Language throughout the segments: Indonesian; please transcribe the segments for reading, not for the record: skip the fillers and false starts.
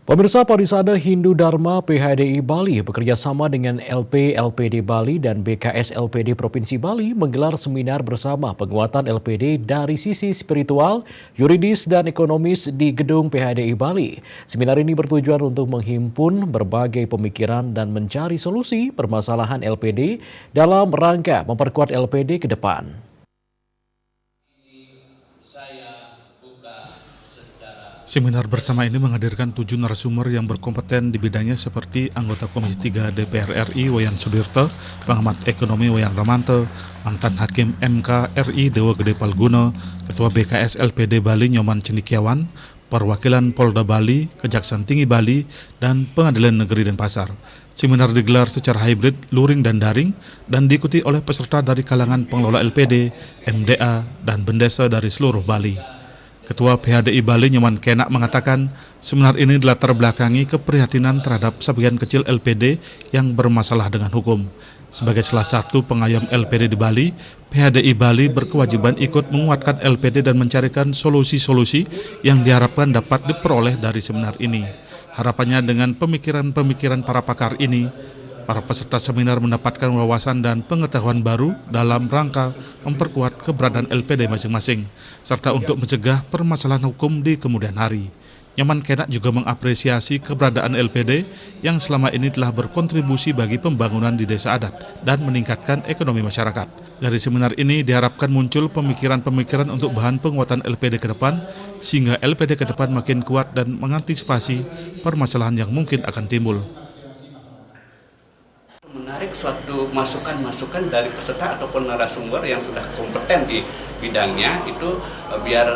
Pemirsa Parisade Hindu Dharma PHDI Bali bekerjasama dengan LPD Bali dan BKS LPD Provinsi Bali menggelar seminar bersama penguatan LPD dari sisi spiritual, yuridis, dan ekonomis di gedung PHDI Bali. Seminar ini bertujuan untuk menghimpun berbagai pemikiran dan mencari solusi permasalahan LPD dalam rangka memperkuat LPD ke depan. Seminar bersama ini menghadirkan 7 narasumber yang berkompeten di bidangnya seperti anggota Komisi 3 DPR RI Wayan Sudirte, pengamat ekonomi Wayan Ramanto, mantan Hakim MK RI Dewa Gede Palguna, Ketua BKS LPD Bali Nyoman Cendikiawan, perwakilan Polda Bali, Kejaksaan Tinggi Bali, dan Pengadilan Negeri Denpasar. Seminar digelar secara hibrid, luring dan daring, dan diikuti oleh peserta dari kalangan pengelola LPD, MDA, dan bendesa dari seluruh Bali. Ketua PHDI Bali Nyoman Kenak mengatakan seminar ini dilatar belakangi keprihatinan terhadap sebagian kecil LPD yang bermasalah dengan hukum. Sebagai salah satu pengayom LPD di Bali, PHDI Bali berkewajiban ikut menguatkan LPD dan mencarikan solusi-solusi yang diharapkan dapat diperoleh dari seminar ini. Harapannya dengan pemikiran-pemikiran para pakar ini, para peserta seminar mendapatkan wawasan dan pengetahuan baru dalam rangka memperkuat keberadaan LPD masing-masing, serta untuk mencegah permasalahan hukum di kemudian hari. Nyoman Kenak juga mengapresiasi keberadaan LPD yang selama ini telah berkontribusi bagi pembangunan di desa adat dan meningkatkan ekonomi masyarakat. Dari seminar ini diharapkan muncul pemikiran-pemikiran untuk bahan penguatan LPD ke depan, sehingga LPD ke depan makin kuat dan mengantisipasi permasalahan yang mungkin akan timbul. Menarik suatu masukan-masukan dari peserta ataupun narasumber yang sudah kompeten di bidangnya itu biar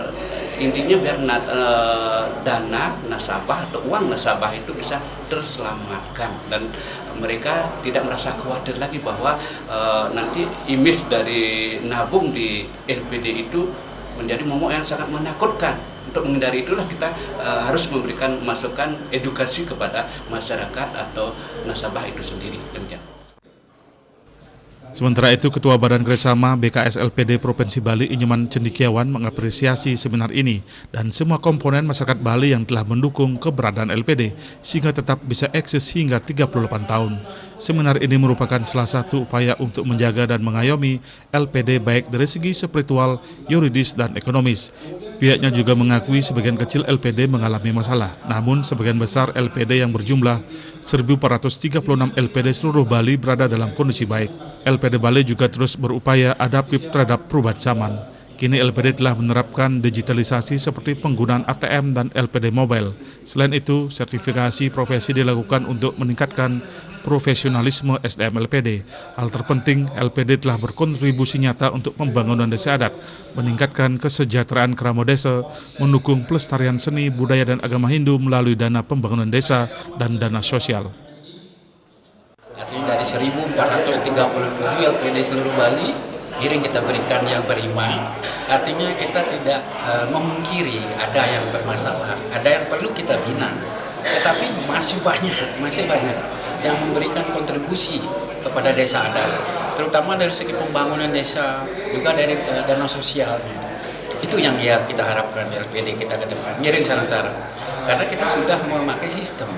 dana nasabah atau uang nasabah itu bisa terselamatkan dan mereka tidak merasa khawatir lagi bahwa nanti image dari nabung di LPD itu menjadi momok yang sangat menakutkan. Untuk menghindari itulah kita harus memberikan masukan edukasi kepada masyarakat atau nasabah itu sendiri. Demikian. Sementara itu, Ketua Badan Kerjasama BKS LPD Provinsi Bali Nyoman Cendikiawan mengapresiasi seminar ini dan semua komponen masyarakat Bali yang telah mendukung keberadaan LPD sehingga tetap bisa eksis hingga 38 tahun. Seminar ini merupakan salah satu upaya untuk menjaga dan mengayomi LPD baik dari segi spiritual, yuridis, dan ekonomis. Pihaknya juga mengakui sebagian kecil LPD mengalami masalah, namun sebagian besar LPD yang berjumlah 1.436 LPD seluruh Bali berada dalam kondisi baik. LPD Bali juga terus berupaya adaptif terhadap perubahan zaman. Kini LPD telah menerapkan digitalisasi seperti penggunaan ATM dan LPD mobile. Selain itu, sertifikasi profesi dilakukan untuk meningkatkan profesionalisme SDM LPD. Hal terpenting, LPD telah berkontribusi nyata untuk pembangunan desa adat, meningkatkan kesejahteraan keramat desa, mendukung pelestarian seni, budaya, dan agama Hindu melalui dana pembangunan desa dan dana sosial. Artinya dari 1.437 LPD seluruh Bali, giring kita berikan yang beriman. Artinya kita tidak memungkiri ada yang bermasalah, ada yang perlu kita bina. Tetapi masih banyak yang memberikan kontribusi kepada desa adat, terutama dari segi pembangunan desa, juga dari dana sosialnya. Itu yang kita harapkan LPD kita ke depan, ngiring sarang-sarang. Karena kita sudah memakai sistem.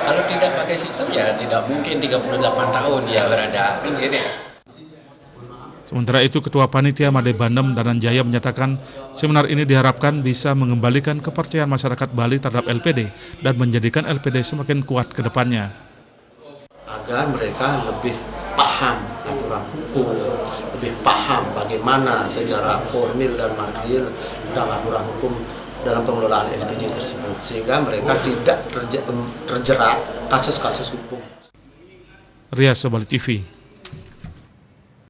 Kalau tidak pakai sistem ya tidak mungkin 38 tahun ya berada. Sementara itu, Ketua Panitia Made Bandem Dananjaya menyatakan seminar ini diharapkan bisa mengembalikan kepercayaan masyarakat Bali terhadap LPD dan menjadikan LPD semakin kuat ke depannya. Agar mereka lebih paham aturan hukum, lebih paham bagaimana secara formil dan material dan aturan hukum dalam pengelolaan LPD tersebut, sehingga mereka tidak terjerat kasus-kasus hukum. Rias Bali TV.